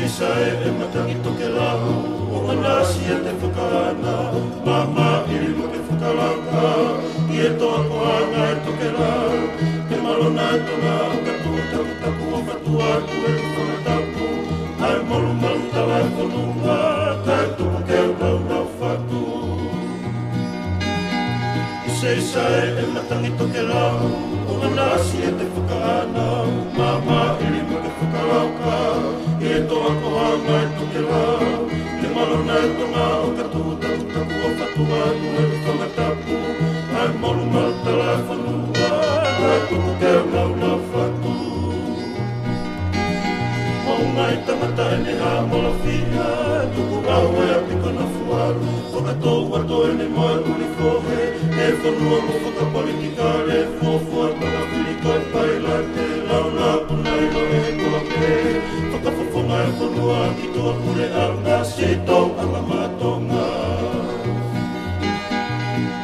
isa e matangi toke lau o manasi e te whakaana mama iri mo ke whakalanga i e toa koanga e toke lau ke malona e tonga o katu taku taku o whatua tu e tu whakatapu ai molu malu tawa e whanunga kai tupu ke au lau lau whatu isa e matangi toke lau o manasi e te whakaana mama iri mo ke whakalanga i e toa koanga e toke lau ke malona e tonga o katu taku taku o whatua tu e tu whakatapu ai molu malu tawa e whanunga kai tupu ke au lau lau whatu Maungai tamata e neha mola whia tuku au e apiko na fuaru whakatou ato e ne moe uli kohe e whanua mo whakapolitika le fuafua tanga whirika e paila te launa punai lo e kola pe whakawhawhonga e whanua ki toa kure anga se tau anga matonga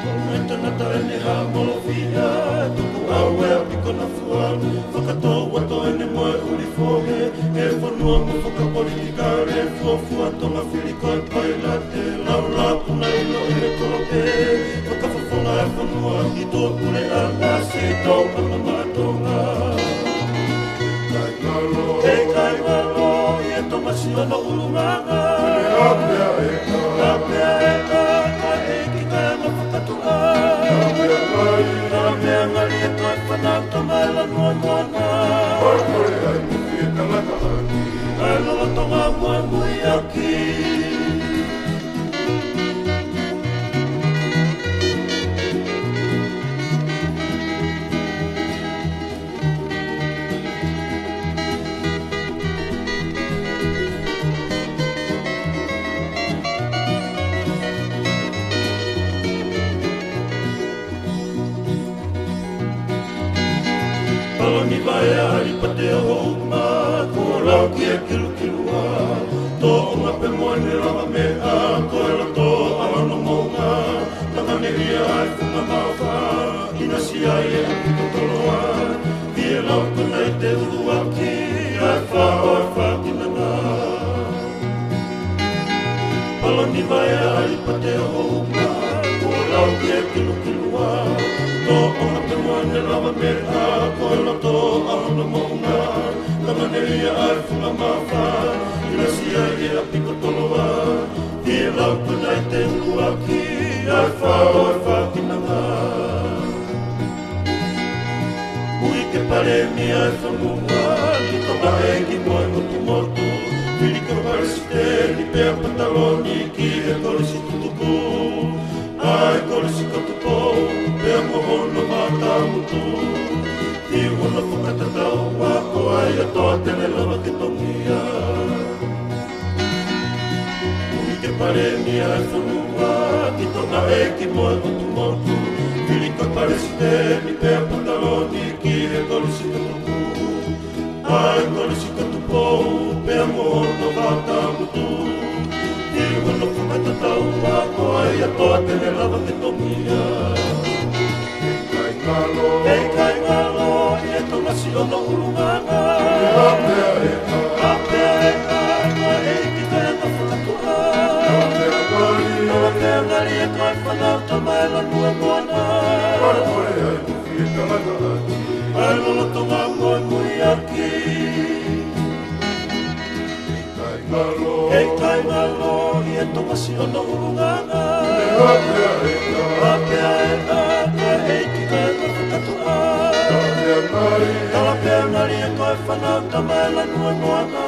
Maungai tamata e neha mola whia tuku au e apiko na fuaru whakatou ato e ne moe uli kohe e whanua mo whakapolitika re fuafua tonga whirika e paila te launa punai lo e kolope whakawhawhonga e whanua ki tō kure anga se tau anga matonga e kai ngalo i e tomasi ana urunganga apea e ka kai e ki kai anga whakatua apea ngali e kai whanau tonga e lanua moana Ai lola tonga mua mui aki Paloni vai a haripate o houma lau ki e kilu kilua Tō unga pe moane rama mea Ko e la tō alano mounga Tangane ia ai funga mawha Ina si ai e aki totoloa Ki e lau kuna i te urua ki Ai wha o e wha kinanga Paloni vai a haripate o houma Ko lau ki e kilu kilua Tō unga pe moane rama mea Ko e la tō alano mounga Tangane ia ai funga mawha Ina si ai e api kotoloa Ki e lau kuna i te urua ki Ai wha o e wha kinanga Ui ke pare mi ai whanunga Ki tonga e ki moe motu motu Whiri ka paresite ni pea pantaloni Ki e kolisi tutuku Ai kolisi katupo Pea mohono mata mutu I wana whakatatau wako ai atoa tene lava ke tongia Ui ke pare ni ai whanua Ki tona e ki moe motu motu Whiri ka paresite ni pea pantaloni Ki e kolisi katupu Ai kolisi katupo Pea mohono wata mutu I wana whakatatau wako ai atoa tene lava ke tongia Ei kai ngalo i e tomasi ono urunganga Apea e ka Kai e ki kai anga whakatua Apea ngari e kai whanau tama e lanu e moana Ai lola tonga moe mui aki Ei kai ngalo i e tomasi ono urunganga Apea e ka Kai e ki kai anga whakatua Kalapea ngari e kai whanau tama e lanu e moana